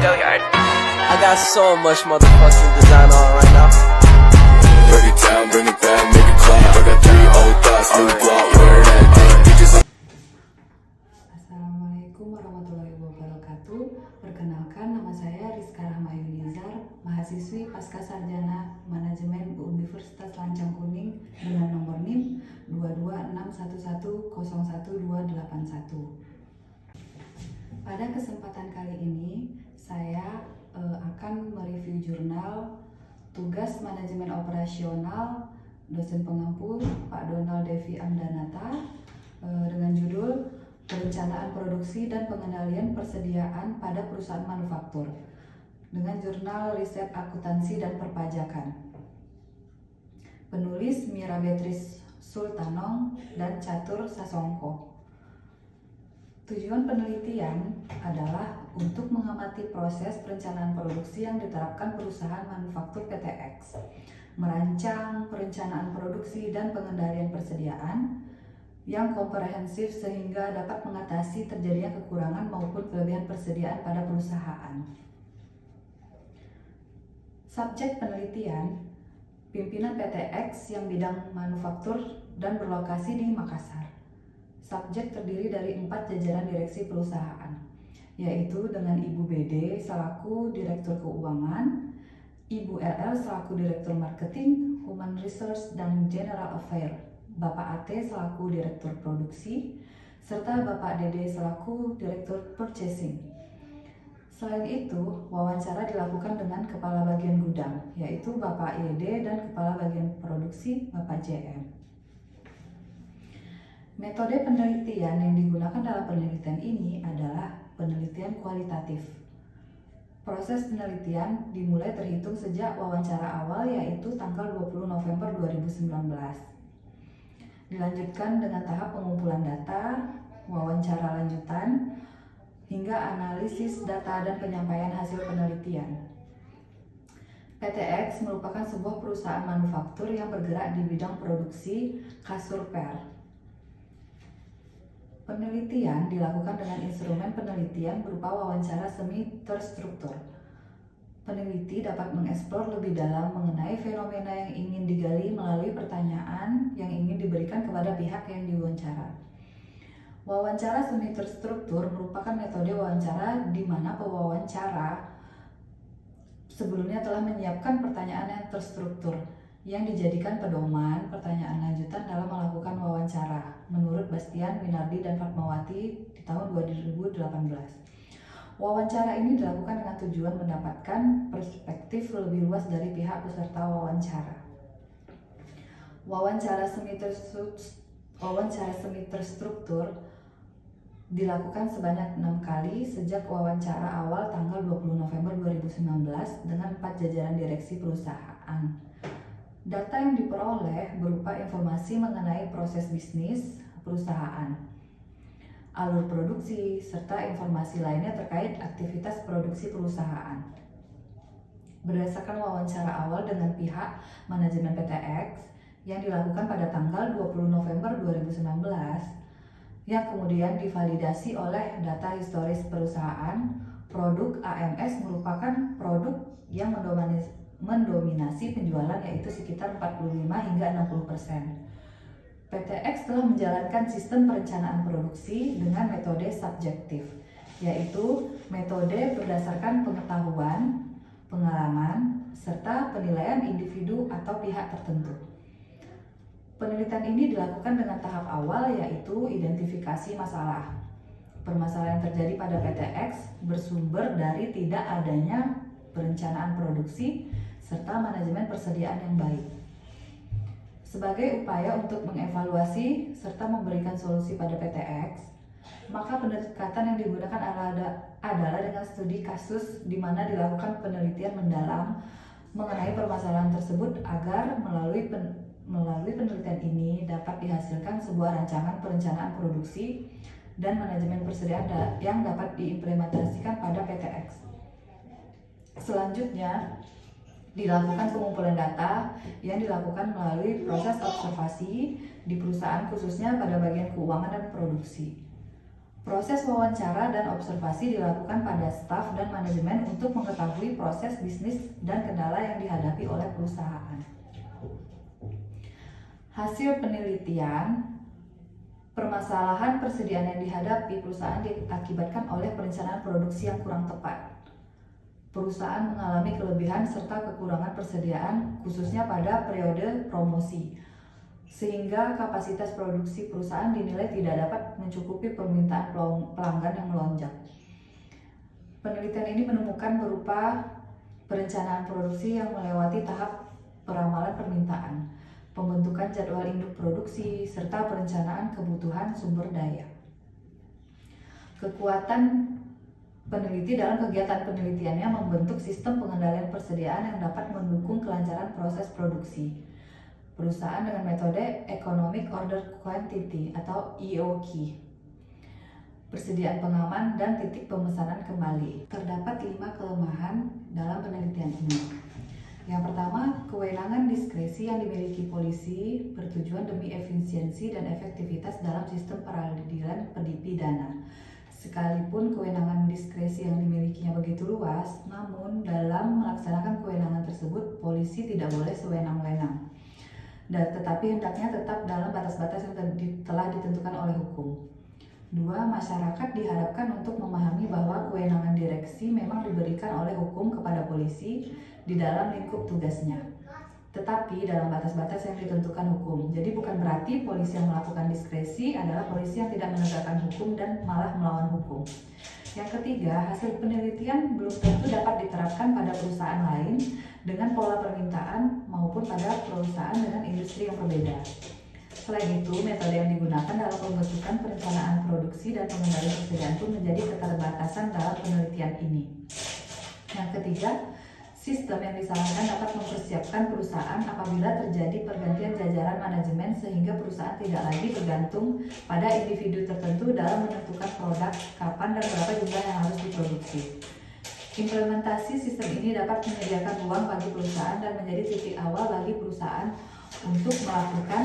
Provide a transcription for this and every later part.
I got so much motherfucking design on right now. Break it down, bring it back, make it clap. I got 3 old thoughts, new block, where that thing. Bitches Assalamualaikum warahmatullahi wabarakatuh. Perkenalkan, nama saya Rizka Rahmayunizar, mahasiswi Pasca Sarjana Manajemen Universitas Lancang Kuning dengan nomor NIM 22611011281. Pada kesempatan kali ini, saya akan mereview jurnal Tugas Manajemen Operasional dosen pengampu Pak Donald Devi Amdanata dengan judul Perencanaan Produksi dan Pengendalian Persediaan pada Perusahaan Manufaktur dengan jurnal Riset Akuntansi dan Perpajakan. Penulis Mira Beatrice Sultanong dan Catur Sasongko. Tujuan penelitian adalah untuk mengamati proses perencanaan produksi yang diterapkan perusahaan manufaktur PTX, merancang perencanaan produksi dan pengendalian persediaan yang komprehensif sehingga dapat mengatasi terjadinya kekurangan maupun kelebihan persediaan pada perusahaan. Subjek penelitian, pimpinan PTX yang bidang manufaktur dan berlokasi di Makassar. Subjek terdiri dari 4 jajaran direksi perusahaan, yaitu dengan Ibu BD selaku Direktur Keuangan, Ibu LL selaku Direktur Marketing, Human Resource dan General Affairs, Bapak AT selaku Direktur Produksi, serta Bapak DD selaku Direktur Purchasing. Selain itu, wawancara dilakukan dengan Kepala Bagian Gudang, yaitu Bapak YD dan Kepala Bagian Produksi, Bapak JM. Metode penelitian yang digunakan dalam penelitian ini adalah penelitian kualitatif. Proses penelitian dimulai terhitung sejak wawancara awal, yaitu tanggal 20 November 2019. Dilanjutkan dengan tahap pengumpulan data, wawancara lanjutan, hingga analisis data dan penyampaian hasil penelitian. PTX merupakan sebuah perusahaan manufaktur yang bergerak di bidang produksi kasur per. Penelitian dilakukan dengan instrumen penelitian berupa wawancara semi terstruktur. Peneliti dapat mengeksplor lebih dalam mengenai fenomena yang ingin digali melalui pertanyaan yang ingin diberikan kepada pihak yang diwawancara. Wawancara semi terstruktur merupakan metode wawancara di mana pewawancara sebelumnya telah menyiapkan pertanyaan yang terstruktur yang dijadikan pedoman pertanyaan lanjutan dalam melakukan wawancara, menurut Bastian, Winardi, dan Fatmawati di tahun 2018. Wawancara ini dilakukan dengan tujuan mendapatkan perspektif lebih luas dari pihak peserta wawancara. Wawancara semi terstruktur dilakukan sebanyak 6 kali sejak wawancara awal tanggal 20 November 2019 dengan 4 jajaran direksi perusahaan. Data yang diperoleh berupa informasi mengenai proses bisnis perusahaan, alur produksi, serta informasi lainnya terkait aktivitas produksi perusahaan. Berdasarkan wawancara awal dengan pihak manajemen PTX yang dilakukan pada tanggal 20 November 2019, yang kemudian divalidasi oleh data historis perusahaan, produk AMS merupakan produk yang mendominasi penjualan, yaitu sekitar 45 hingga 60%. PTX telah menjalankan sistem perencanaan produksi dengan metode subjektif, yaitu metode berdasarkan pengetahuan, pengalaman, serta penilaian individu atau pihak tertentu. Penelitian ini dilakukan dengan tahap awal, yaitu identifikasi masalah. Permasalahan yang terjadi pada PTX bersumber dari tidak adanya perencanaan produksi serta manajemen persediaan yang baik. Sebagai upaya untuk mengevaluasi serta memberikan solusi pada PTX, maka pendekatan yang digunakan adalah dengan studi kasus di mana dilakukan penelitian mendalam mengenai permasalahan tersebut agar melalui penelitian ini dapat dihasilkan sebuah rancangan perencanaan produksi dan manajemen persediaan yang dapat diimplementasikan pada PTX. Selanjutnya, dilakukan pengumpulan data yang dilakukan melalui proses observasi di perusahaan, khususnya pada bagian keuangan dan produksi. Proses wawancara dan observasi dilakukan pada staf dan manajemen untuk mengetahui proses bisnis dan kendala yang dihadapi oleh perusahaan. Hasil penelitian, permasalahan persediaan yang dihadapi perusahaan diakibatkan oleh perencanaan produksi yang kurang tepat. Perusahaan mengalami kelebihan serta kekurangan persediaan, khususnya pada periode promosi, sehingga kapasitas produksi perusahaan dinilai tidak dapat mencukupi permintaan pelanggan yang melonjak. Penelitian ini menemukan berupa perencanaan produksi yang melewati tahap peramalan permintaan, pembentukan jadwal induk produksi, serta perencanaan kebutuhan sumber daya. Kekuatan peneliti dalam kegiatan penelitiannya membentuk sistem pengendalian persediaan yang dapat mendukung kelancaran proses produksi. Perusahaan dengan metode Economic Order Quantity atau EOQ, persediaan pengaman dan titik pemesanan kembali. Terdapat 5 kelemahan dalam penelitian ini. Yang pertama, kewenangan diskresi yang dimiliki polisi bertujuan demi efisiensi dan efektivitas dalam sistem peradilan pidana. Sekalipun kewenangan diskresi yang dimilikinya begitu luas, namun dalam melaksanakan kewenangan tersebut, polisi tidak boleh sewenang-wenang. Tetapi hendaknya tetap dalam batas-batas yang telah ditentukan oleh hukum. 2. Masyarakat diharapkan untuk memahami bahwa kewenangan direksi memang diberikan oleh hukum kepada polisi di dalam lingkup tugasnya, tetapi dalam batas-batas yang ditentukan hukum. Jadi bukan berarti polisi yang melakukan diskresi adalah polisi yang tidak menegakkan hukum dan malah melawan hukum. Yang ketiga, hasil penelitian belum tentu dapat diterapkan pada perusahaan lain dengan pola permintaan maupun pada perusahaan dengan industri yang berbeda. Selain itu, metode yang digunakan dalam pembentukan perencanaan produksi dan pengendalian persediaan pun menjadi keterbatasan dalam penelitian ini. Yang ketiga, sistem yang disarankan dapat mempersiapkan perusahaan apabila terjadi pergantian jajaran manajemen sehingga perusahaan tidak lagi bergantung pada individu tertentu dalam menentukan produk, kapan dan berapa jumlah yang harus diproduksi. Implementasi sistem ini dapat menyediakan ruang bagi perusahaan dan menjadi titik awal bagi perusahaan untuk melakukan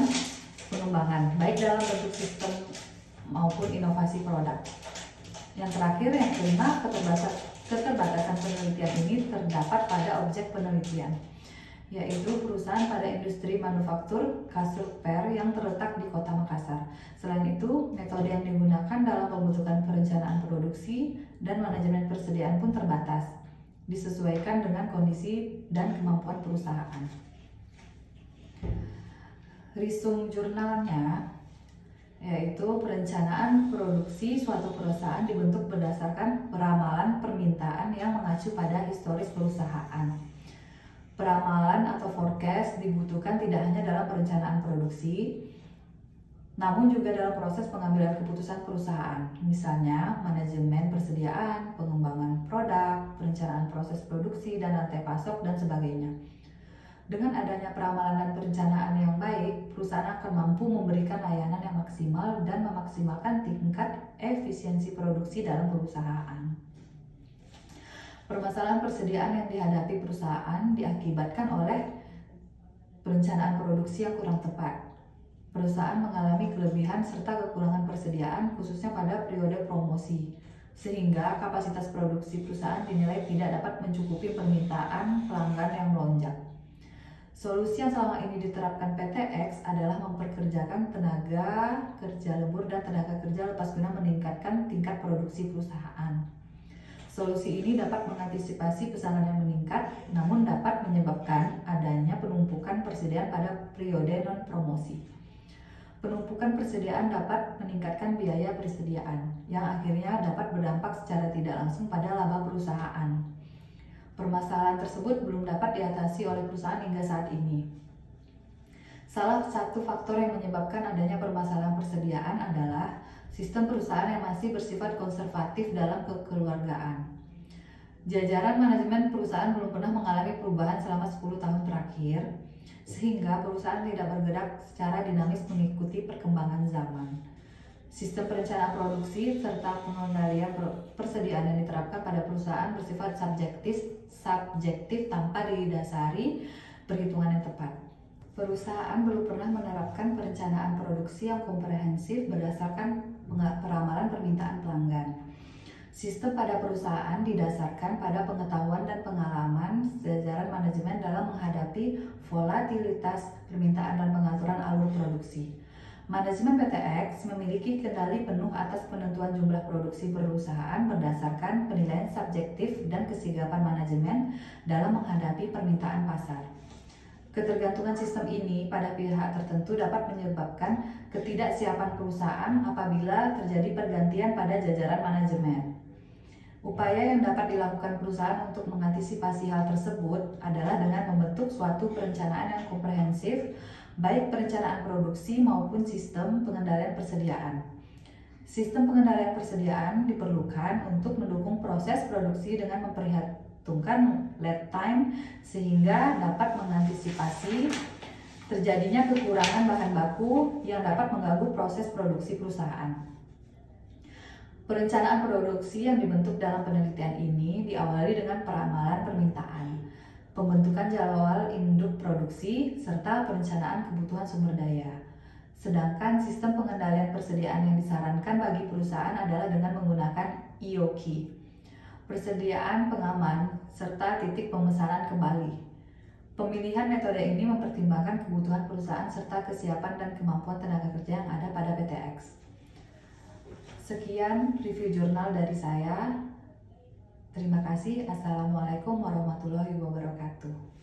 pengembangan, baik dalam bentuk sistem maupun inovasi produk. Yang terakhir, yang kelima, keterbatasan penelitian ini terdapat pada objek penelitian, yaitu perusahaan pada industri manufaktur kasur per yang terletak di Kota Makassar. Selain itu, metode yang digunakan dalam pembentukan perencanaan produksi dan manajemen persediaan pun terbatas, disesuaikan dengan kondisi dan kemampuan perusahaan. Risum jurnalnya yaitu perencanaan produksi suatu perusahaan dibentuk berdasarkan peramalan permintaan yang mengacu pada historis perusahaan. Peramalan atau forecast dibutuhkan tidak hanya dalam perencanaan produksi, namun juga dalam proses pengambilan keputusan perusahaan, misalnya manajemen persediaan, pengembangan produk, perencanaan proses produksi dan rantai pasok, dan sebagainya. Dengan adanya peramalan dan perencanaan yang baik, perusahaan akan mampu memberikan layanan yang maksimal dan memaksimalkan tingkat efisiensi produksi dalam perusahaan. Permasalahan persediaan yang dihadapi perusahaan diakibatkan oleh perencanaan produksi yang kurang tepat. Perusahaan mengalami kelebihan serta kekurangan persediaan khususnya pada periode promosi, sehingga kapasitas produksi perusahaan dinilai tidak dapat mencukupi permintaan pelanggan yang melonjak. Solusi yang selama ini diterapkan PTX adalah memperkerjakan tenaga kerja lembur dan tenaga kerja lepas guna meningkatkan tingkat produksi perusahaan. Solusi ini dapat mengantisipasi pesanan yang meningkat, namun dapat menyebabkan adanya penumpukan persediaan pada periode non-promosi. Penumpukan persediaan dapat meningkatkan biaya persediaan, yang akhirnya dapat berdampak secara tidak langsung pada laba perusahaan. Permasalahan tersebut belum dapat diatasi oleh perusahaan hingga saat ini. Salah satu faktor yang menyebabkan adanya permasalahan persediaan adalah sistem perusahaan yang masih bersifat konservatif dalam kekeluargaan. Jajaran manajemen perusahaan belum pernah mengalami perubahan selama 10 tahun terakhir, sehingga perusahaan tidak bergerak secara dinamis mengikuti perkembangan zaman. Sistem perencanaan produksi serta pengendalian persediaan yang diterapkan pada perusahaan bersifat subjektif tanpa didasari perhitungan yang tepat. Perusahaan belum pernah menerapkan perencanaan produksi yang komprehensif berdasarkan peramalan permintaan pelanggan. Sistem pada perusahaan didasarkan pada pengetahuan dan pengalaman jajaran manajemen dalam menghadapi volatilitas permintaan dan pengaturan alur produksi. Manajemen PTX memiliki kendali penuh atas penentuan jumlah produksi perusahaan berdasarkan penilaian subjektif dan kesigapan manajemen dalam menghadapi permintaan pasar. Ketergantungan sistem ini pada pihak tertentu dapat menyebabkan ketidaksiapan perusahaan apabila terjadi pergantian pada jajaran manajemen. Upaya yang dapat dilakukan perusahaan untuk mengantisipasi hal tersebut adalah dengan membentuk suatu perencanaan yang komprehensif, baik perencanaan produksi maupun sistem pengendalian persediaan. Sistem pengendalian persediaan diperlukan untuk mendukung proses produksi dengan memperhitungkan lead time sehingga dapat mengantisipasi terjadinya kekurangan bahan baku yang dapat mengganggu proses produksi perusahaan. Perencanaan produksi yang dibentuk dalam penelitian ini diawali dengan peramalan permintaan, pembentukan jadwal induk produksi, serta perencanaan kebutuhan sumber daya. Sedangkan sistem pengendalian persediaan yang disarankan bagi perusahaan adalah dengan menggunakan EOQ, persediaan pengaman, serta titik pemesanan kembali. Pemilihan metode ini mempertimbangkan kebutuhan perusahaan serta kesiapan dan kemampuan tenaga kerja yang ada pada PTX. Sekian review jurnal dari saya. Terima kasih. Assalamualaikum warahmatullahi wabarakatuh.